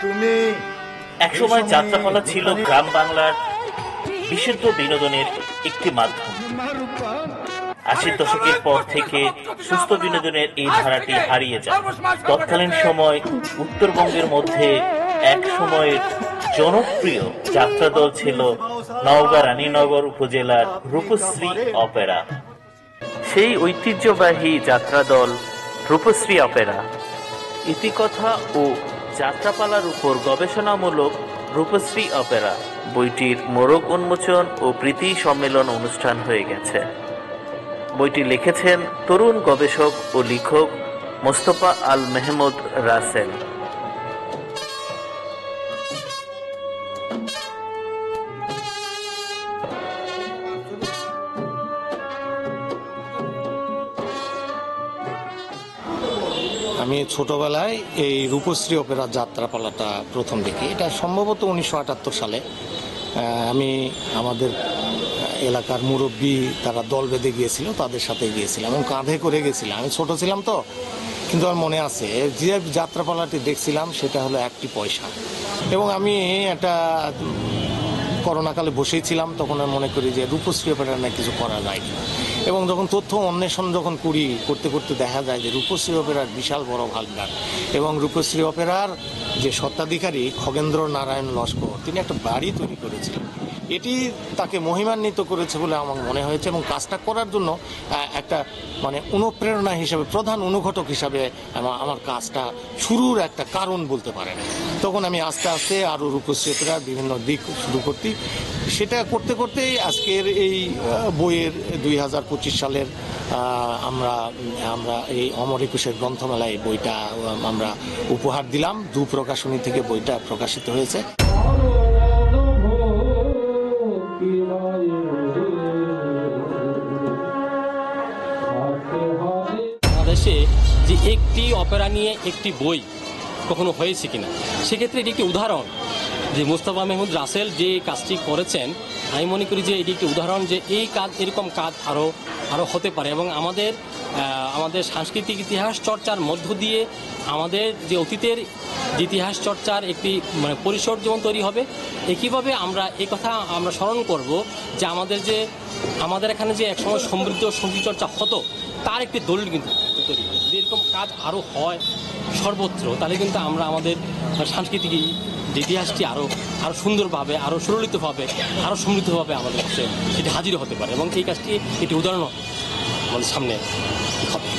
তুমি একসময় যাত্রাপালা ছিল গ্রাম বাংলার বিশুদ্ধ বিনোদনের একটি মাধ্যম। ৮০ দশকের পর থেকে সুস্থ বিনোদনের এই ধারাটি হারিয়ে যায়। তৎকালীন সময় উত্তরবঙ্গের মধ্যে এক সময়ের জনপ্রিয় যাত্রা দল ছিল নওগাঁ রানীনগর উপজেলার রূপশ্রী অপেরা। সেই ঐতিহ্যবাহী যাত্রা দল রূপশ্রী অপেরা ইতিকথা ও যাত্রাপালার উপর গবেষণামূলক রূপশ্রী অপেরা বইটির মোড়ক উন্মোচন ও প্রীতি সম্মেলন অনুষ্ঠান হয়ে গেছে। বইটি লিখেছেন তরুণ গবেষক ও লেখক মোস্তফা আল মেহমুদ রাসেল। আমি ছোটবেলায় এই রূপশ্রী অপেরা যাত্রাপালাটা প্রথম দেখি। এটা সম্ভবত 1978 সালে। আমি আমাদের এলাকার মুরব্বী তারা দল বেঁধে গিয়েছিল, তাদের সাথে গিয়েছিলাম এবং কাঁধে করে গেছিলাম। আমি ছোট ছিলাম তো, কিন্তু আমার মনে আছে যে যাত্রাপালাটি দেখছিলাম সেটা হলো 1 পয়সা। এবং আমি একটা করোনাকালে বসেই ছিলাম, তখন আমি মনে করি যে রূপশ্রী অপেরা না কিছু করা যায় কিনা। এবং যখন তথ্য অন্বেষণ করতে করতে দেখা যায় যে রূপশ্রী অপেরার বিশাল বড় ভাণ্ডার, এবং রূপশ্রী অপেরার যে স্বত্বাধিকারী খগেন্দ্র নারায়ণ লস্কর, তিনি একটা বাড়ি তৈরি করেছিলেন। এটি তাকে মহিমান্বিত করেছে বলে আমার মনে হয়েছে, এবং কাজটা করার জন্য একটা মানে অনুপ্রেরণা হিসাবে, প্রধান অনুঘটক হিসাবে আমার কাজটা শুরুর একটা কারণ বলতে পারেন। তখন আমি আস্তে আস্তে আরও রূপশ্রী অপেরার বিভিন্ন দিক শুরু করতে করতে করতেই আজকের এই বইয়ের 2025 সালের আমরা এই অমর একুশের গ্রন্থমেলায় বইটা আমরা উপহার দিলাম। প্রকাশনী থেকে বইটা প্রকাশিত হয়েছে। বাংলাদেশে যে একটি অপেরা নিয়ে একটি বই কখনো হয়েছে কিনা, সেক্ষেত্রে এটি একটি উদাহরণ যে মোস্তফা মেহমুদ রাসেল যে কাজটি করেছেন। আমি মনে করি যে এটি একটি উদাহরণ যে এই কাজ, এরকম কাজ আরও হতে পারে, এবং আমাদের সাংস্কৃতিক ইতিহাস চর্চার মধ্য দিয়ে আমাদের যে অতীতের ইতিহাস চর্চার একটি মানে পরিসর যেমন তৈরি হবে, একইভাবে আমরা এই কথা আমরা স্মরণ করব যে আমাদের এখানে যে একসময় সমৃদ্ধ সঙ্গীত চর্চা হতো, তার একটি দলিল কিন্তু তৈরি হবে। যদি এরকম কাজ আরও হয় সর্বত্র, তাহলে কিন্তু আমরা আমাদের সাংস্কৃতিক ইতিহাসটি আরও সুন্দরভাবে, আরও সুললিতভাবে, আরও সমৃদ্ধভাবে আমাদের কাছে সেটি হাজির হতে পারে, এবং এই কাজটি একটি উদাহরণ আমাদের সামনে হবে।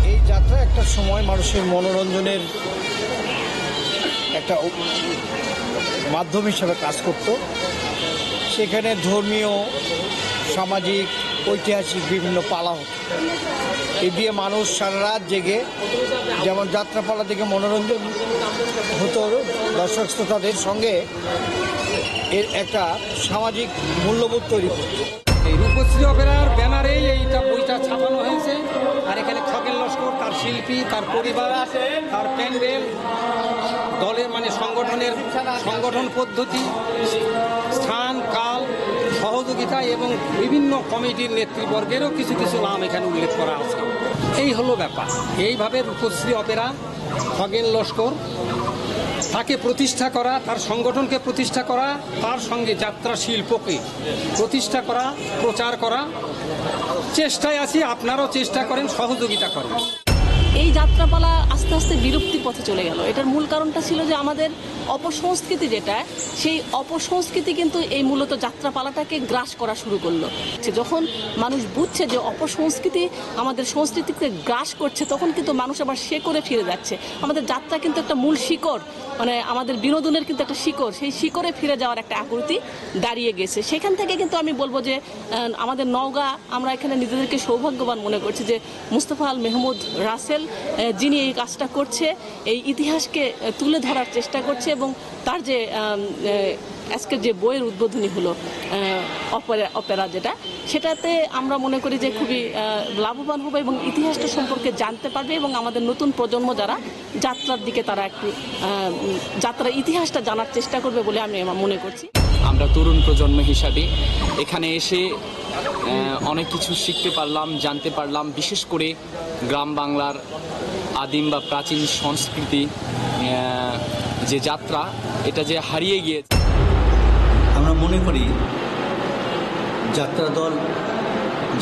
এই যাত্রা একটা সময় মানুষের মনোরঞ্জনের একটা মাধ্যম হিসাবে কাজ করত। সেখানে ধর্মীয়, সামাজিক, ঐতিহাসিক বিভিন্ন পালা হতো। এই দিয়ে মানুষ সারা রাত জেগে যেমন যাত্রাপালা থেকে মনোরঞ্জন হতো দর্শক শ্রোতাদের সঙ্গে, এর একটা সামাজিক মূল্যবোধ তৈরি করত। এই রূপশ্রী অপেরার ব্যানারেই এইটা বইটা ছাপানো হয়েছে। আর এখানে খগেন লস্কর, তার শিল্পী, তার পরিবার, তার প্যান্ডেল, দলের মানে সংগঠন পদ্ধতি, স্থান, কাল, সহযোগিতা এবং বিভিন্ন কমিটির নেতৃবর্গেরও কিছু নাম এখানে উল্লেখ করা আছে। এই হলো ব্যাপার। এইভাবে রূপশ্রী অপেরা, খগেন লস্কর তাকে প্রতিষ্ঠা করা, তার সংগঠনকে প্রতিষ্ঠা করা, তার সঙ্গে যাত্রা শিল্পকে প্রতিষ্ঠা করা, প্রচার করা চেষ্টায় আছি। আপনারাও চেষ্টা করেন, সহযোগিতা করেন। এই যাত্রাপালা আস্তে আস্তে বিলুপ্তির পথে চলে গেল। এটার মূল কারণটা ছিল যে আমাদের অপসংস্কৃতি যেটা, সেই অপসংস্কৃতি কিন্তু এই মূলত যাত্রাপালাটাকে গ্রাস করা শুরু করলো। যখন মানুষ বুঝছে যে অপসংস্কৃতি আমাদের সংস্কৃতিকে গ্রাস করছে, তখন কিন্তু মানুষ আবার শেকড়ে ফিরে যাচ্ছে। আমাদের যাত্রা কিন্তু একটা মূল শিকড়, মানে আমাদের বিনোদনের কিন্তু একটা শিকড়, সেই শিকড়ে ফিরে যাওয়ার একটা আকুতি দাঁড়িয়ে গেছে। সেখান থেকে কিন্তু আমি বলবো যে আমাদের নওগাঁ, আমরা এখানে নিজেদেরকে সৌভাগ্যবান মনে করছি যে মোস্তফা আল মেহমুদ রাসেল যিনি এই কাজটা করছে, এই ইতিহাসকে তুলে ধরার চেষ্টা করছে, এবং তার যে আজকে যে বইয়ের উদ্বোধনী হলো অপেরা যেটা, সেটাতে আমরা মনে করি যে খুবই লাভবান হবে এবং ইতিহাসটা সম্পর্কে জানতে পারবে, এবং আমাদের নতুন প্রজন্ম যারা যাত্রার দিকে তারা একটু যাত্রার ইতিহাসটা জানার চেষ্টা করবে বলে আমি মনে করছি। আমরা তরুণ প্রজন্ম হিসাবে এখানে এসে অনেক কিছু শিখতে পারলাম, জানতে পারলাম। বিশেষ করে গ্রাম বাংলার আদিম বা প্রাচীন সংস্কৃতি যে যাত্রা, এটা যে হারিয়ে গিয়েছে। আমরা মনে করি যাত্রা দল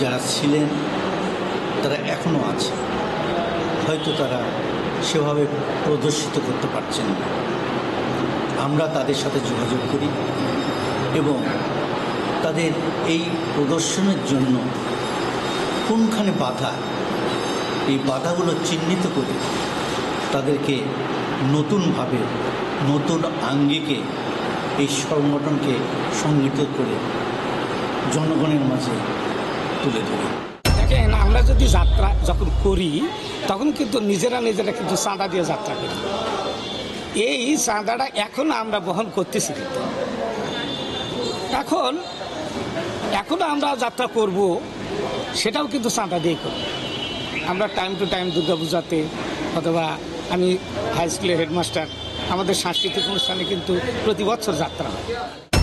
যারা ছিলেন তারা এখনও আছে, হয়তো তারা সেভাবে প্রদর্শিত করতে পারছেন না। আমরা তাদের সাথে যোগাযোগ করি এবং তাদের এই প্রদর্শনের জন্য কোনখানে বাধা, এই বাধাগুলো চিহ্নিত করে তাদেরকে নতুনভাবে নতুন আঙ্গিকে এই সংগঠনকে সংগঠিত করে জনগণের মাঝে তুলে ধরি। দেখেন, আমরা যদি যাত্রা যখন করি তখন কিন্তু নিজেরা কিন্তু চাঁদা দিয়ে যাত্রা করি। এই চাঁদাটা এখন আমরা বহন করতেছি, কিন্তু এখন আমরা যাত্রা করব সেটাও কিন্তু চাঁদা দিয়ে করব। আমরা টাইম টু টাইম দুর্গাপূজাতে, অথবা আমি হাই স্কুলের হেডমাস্টার, আমাদের সাংস্কৃতিক অনুষ্ঠানে কিন্তু প্রতি বছর যাত্রা হয়।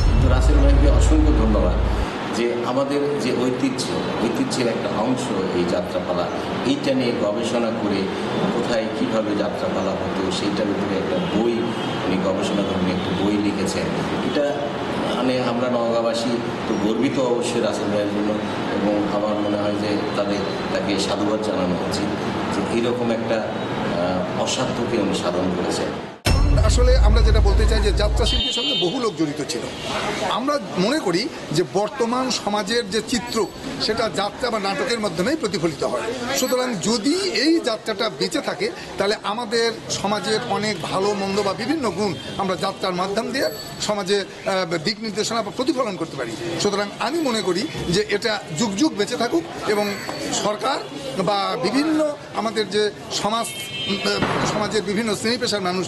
কিন্তু রাসেল ভাইকে অসংখ্য ধন্যবাদ যে আমাদের যে ঐতিহ্যের একটা অংশ এই যাত্রাপালা, এইটা নিয়ে গবেষণা করে কোথায় কীভাবে যাত্রাপালা হতো সেইটার উপরে একটা বই উনি গবেষণা করে একটা বই লিখেছেন। এটা মানে আমরা নওগাঁবাসী তো গর্বিত অবশ্যই রাসেল ভাইয়ের জন্য, এবং আমার মনে হয় যে তাকে সাধুবাদ জানানো উচিত যে এইরকম একটা অসাধ্যকে উনি সাধন করেছেন। আসলে আমরা যেটা বলতে চাই যে যাত্রা শিল্পীর সঙ্গে বহু লোক জড়িত ছিল। আমরা মনে করি যে বর্তমান সমাজের যে চিত্র সেটা যাত্রা বা নাটকের মাধ্যমেই প্রতিফলিত হয়। সুতরাং যদি এই যাত্রাটা বেঁচে থাকে তাহলে আমাদের সমাজের অনেক ভালো মন্দ বা বিভিন্ন গুণ আমরা যাত্রার মাধ্যম দিয়ে সমাজে দিক নির্দেশনা বা প্রতিফলন করতে পারি। সুতরাং আমি মনে করি যে এটা যুগ যুগ বেঁচে থাকুক এবং সরকার বা বিভিন্ন আমাদের যে সমাজের বিভিন্ন শ্রেণী পেশার মানুষ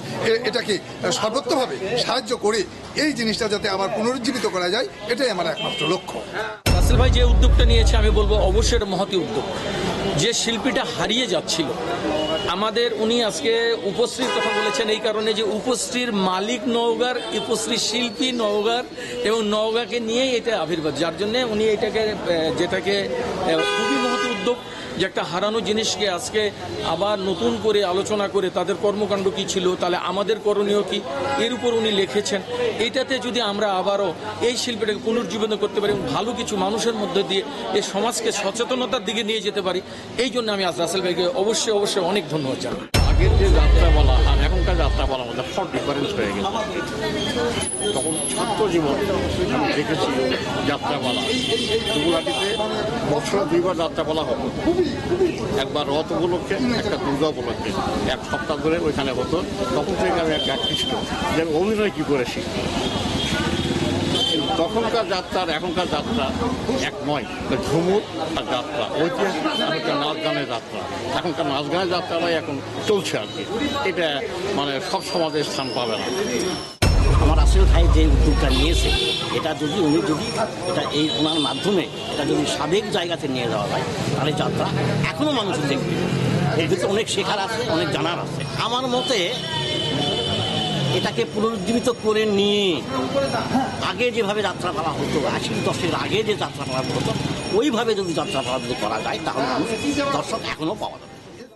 এটাকে সর্বোত্তভাবে সাহায্য করে এই জিনিসটা যাতে আবার পুনরুজ্জীবিত করা যায়, এটাই আমার একমাত্র লক্ষ্য। রাসেল ভাই যে উদ্যোগটা নিয়েছে আমি বলবো অবশ্যই এটা মহতি উদ্যোগ। যে শিল্পীটা হারিয়ে যাচ্ছিল, আমাদের উনি আজকে উপশ্রীর কথা বলেছেন এই কারণে যে উপশ্রীর মালিক নওগাঁর, উপশ্রী শিল্পী নওগাঁর, এবং নওগাঁকে নিয়েই এটা আবির্ভাব, যার জন্যে উনি যেটাকে খুবই মহতি উদ্যোগ যে একটা হারানো জিনিসকে আজকে আবার নতুন করে আলোচনা করে তাদের কর্মকাণ্ড কী ছিল, তাহলে আমাদের করণীয় কী, এর উপর উনি লিখেছেন। এইটাতে যদি আমরা আবারও এই শিল্পটাকে পুনর্জীবন করতে পারি এবং ভালো কিছু মানুষের মধ্যে দিয়ে এই সমাজকে সচেতনতার দিকে নিয়ে যেতে পারি, এই জন্য আমি আজ রাসেল ভাইকে অবশ্যই অনেক ধন্যবাদ জানাই। আগের যে যাত্রাপালা আর এখনকার যাত্রাপালার মধ্যে সব ডিফারেন্স হয়ে গেছে। তখন ছাত্র জীবন আমি দেখেছি যাত্রাপালা দুগুলাটিতে বছরে 2বার যাত্রাপালা হতো, একবার রথ উপলক্ষে, একটা দুর্গা উপলক্ষে, 1 সপ্তাহ ধরে ওইখানে হতো। তখন থেকে আমি একটা আকৃষ্ট যে আমি অভিনয় কী করে শিখি। তখনকার যাত্রা আর এখনকার যাত্রা এক নয়, ঝুমুর আর যাত্রা ঐতিহাসিক, একটা নাচ গানের যাত্রা। এখনকার নাচ গানের যাত্রাটাই এখন চলছে আর কি, এটা মানে সব সমাজে স্থান পাবে না। আমার রাসেল ভাই যে উদ্যোগটা নিয়েছে, এটা উনি যদি এটা ওনার মাধ্যমে এটা যদি সাবেক জায়গাতে নিয়ে যাওয়া যায় তাহলে যাত্রা এখনও মানুষ দেখবে। এর ভিতরে অনেক শেখার আছে, অনেক জানার আছে। আমার মতে এটাকে পুনরুজ্জীবিত করে নিয়ে আগে যেভাবে যাত্রাপালা হতো, 80 দশকের আগে যে যাত্রাপালা হতো, ওইভাবে যদি যাত্রাপালা করা যায় তাহলে মানুষ দর্শক এখনও পাওয়া যাবে।